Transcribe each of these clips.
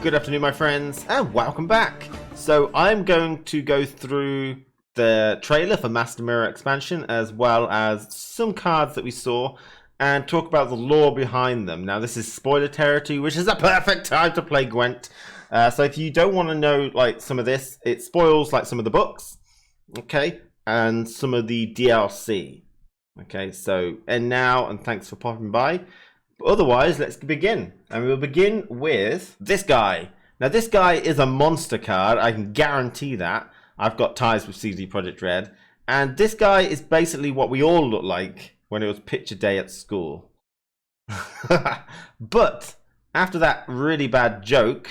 Good afternoon, my friends, and welcome back. So I'm going to go through the trailer for Master Mirror expansion, as well as some cards that we saw, and talk about the lore behind them. Now, this is spoiler territory, which is a perfect time to play Gwent. So if you don't want to know like some of this, it spoils like some of the books, okay, and some of the DLC. Okay, so end now, and thanks for popping by. Otherwise, let's begin. And we'll begin with this guy. Now, this guy is a monster card. I can guarantee that. I've got ties with CD Projekt Red. And this guy is basically what we all look like when it was picture day at school. But after that really bad joke,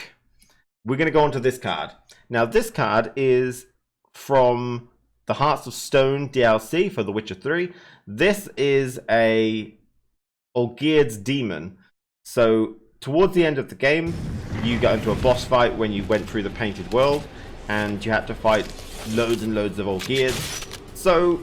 we're going to go on to this card. Now, this card is from the Hearts of Stone DLC for The Witcher 3. This is a Olgierd's demon. So towards the end of the game, you got into a boss fight when you went through the painted world, and you had to fight loads and loads of Olgierds. So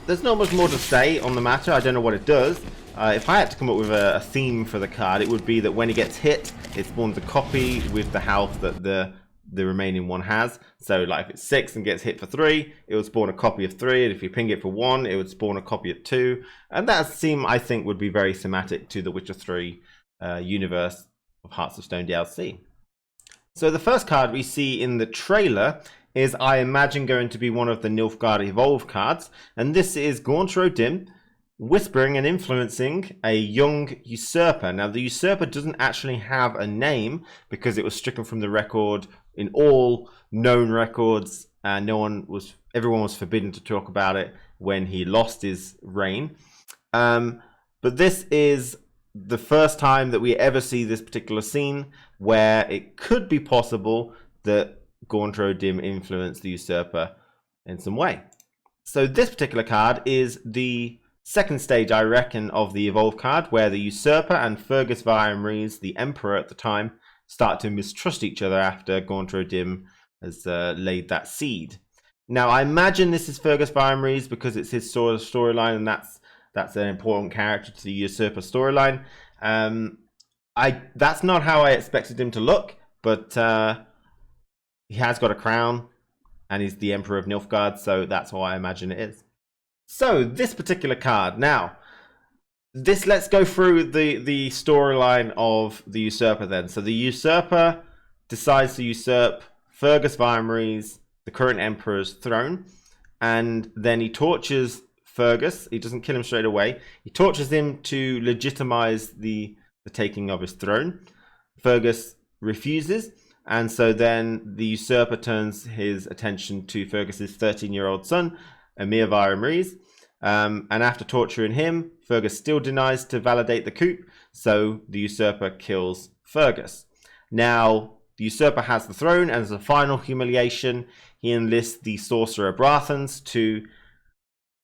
there's not much more to say on the matter. I don't know what it does. If I had to come up with a theme for the card, it would be that when it gets hit, it spawns a copy with the health that the remaining one has. So like if it's 6 and gets hit for 3, it would spawn a copy of 3, and if you ping it for 1, it would spawn a copy of 2. And that seem, I think, would be very thematic to the Witcher 3 universe of Hearts of Stone DLC. So the first card we see in the trailer is, I imagine, going to be one of the Nilfgaard Evolve cards, and this is Gwent whispering and influencing a young usurper. Now, the usurper doesn't actually have a name because it was stricken from the record in all known records, and everyone was forbidden to talk about it when he lost his reign. But this is the first time that we ever see this particular scene where it could be possible that Gwent influenced the usurper in some way. So this particular card is the second stage, I reckon, of the Evolve card, where the usurper and Fergus Vaimries, the emperor at the time, start to mistrust each other after Gwent has laid that seed. Now, I imagine this is Fergus Vaimries because it's his sort of storyline, and that's an important character to the usurper storyline. That's not how I expected him to look, but he has got a crown, and he's the Emperor of Nilfgaard, so that's how I imagine it is. So, this particular card. Now, let's go through the storyline of the usurper then. So, the usurper decides to usurp Fergus Vaimries, the current emperor's throne, and then he tortures Fergus. He doesn't kill him straight away. He tortures him to legitimize the taking of his throne. Fergus refuses, and so then the usurper turns his attention to Fergus's 13-year-old son, Emir Vaimries, and after torturing him, Fergus still denies to validate the coup, so the usurper kills Fergus. Now, the usurper has the throne, and as a final humiliation, he enlists the sorcerer Brathans to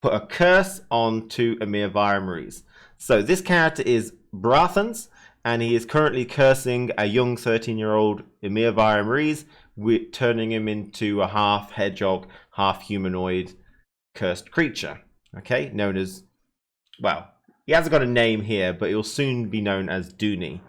put a curse onto Emir Vaimries. So this character is Brathans, and he is currently cursing a young 13-year-old Emir Vaimries, turning him into a half hedgehog, half humanoid cursed creature, okay, known as, well, he hasn't got a name here, but he'll soon be known as Dooney.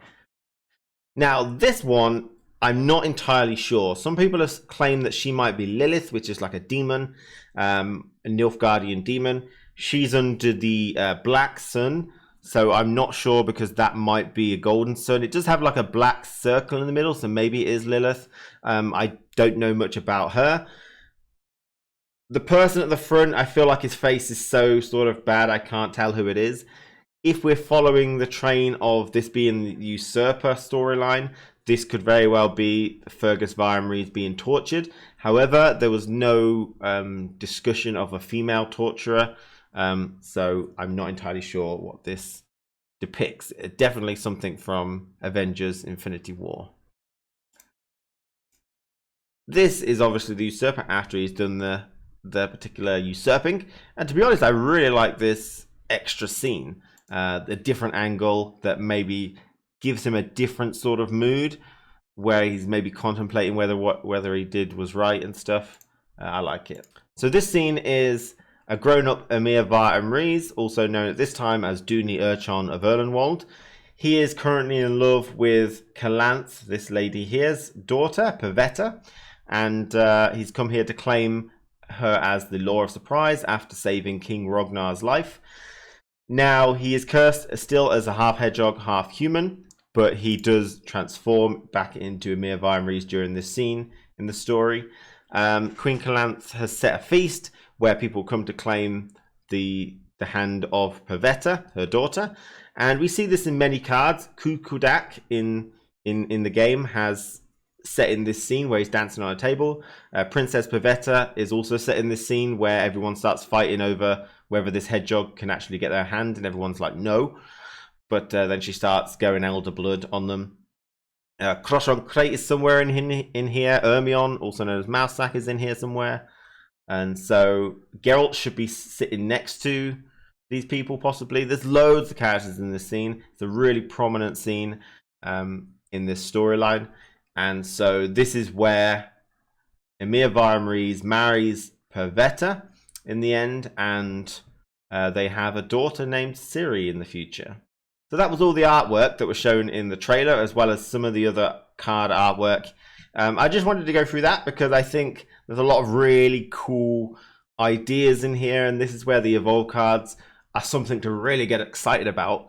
Now, this one, I'm not entirely sure. Some people have claimed that she might be Lilith, which is like a demon, a Nilfgaardian demon. She's under the Black Sun, so I'm not sure because that might be a golden sun. It does have like a black circle in the middle, so maybe it is Lilith. I don't know much about her. The person at the front, I feel like his face is so sort of bad, I can't tell who it is. If we're following the train of this being the usurper storyline, this could very well be Fergus Vaimries being tortured. However, there was no discussion of a female torturer, so I'm not entirely sure what this depicts. Definitely something from Avengers Infinity War. This is obviously the usurper after he's done the particular usurping, and to be honest, I really like this extra scene, a different angle that maybe gives him a different sort of mood, where he's maybe contemplating whether he did was right and stuff. I like it. So this scene is a grown-up Emir Vaimries, also known at this time as Dooney Urchon of Erlenwald. He is currently in love with Calanthe, this lady here's daughter, Pavetta, and he's come here to claim her as the Law of Surprise after saving King Rognar's life. Now, he is cursed still as a half hedgehog, half human, but he does transform back into Emir Vimeries during this scene in the story. Queen Calanthe has set a feast where people come to claim the hand of Pavetta, her daughter, and we see this in many cards. Kukudak in the game has set in this scene where he's dancing on a table. Princess Pavetta is also set in this scene where everyone starts fighting over whether this hedgehog can actually get their hand, and everyone's like, no. But then she starts going elder blood on them. Kroshon Crate is somewhere in here. Ermion, also known as Mousesack, is in here somewhere. And so Geralt should be sitting next to these people, possibly. There's loads of characters in this scene. It's a really prominent scene in this storyline. And so this is where Emir Vimeries marries Pavetta in the end, and they have a daughter named Ciri in the future. So that was all the artwork that was shown in the trailer, as well as some of the other card artwork. I just wanted to go through that because I think there's a lot of really cool ideas in here, and this is where the Evolve cards are something to really get excited about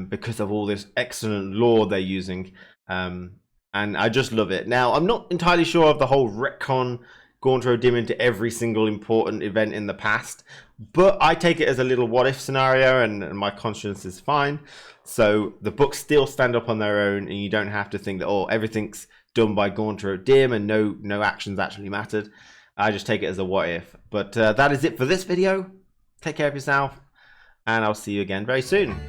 because of all this excellent lore they're using. And I just love it. Now, I'm not entirely sure of the whole retcon Gaunt Dim into every single important event in the past, but I take it as a little what-if scenario, and my conscience is fine. So the books still stand up on their own, and you don't have to think that, oh, everything's done by Gaunt Dim and no actions actually mattered. I just take it as a what-if. But that is it for this video. Take care of yourself, and I'll see you again very soon.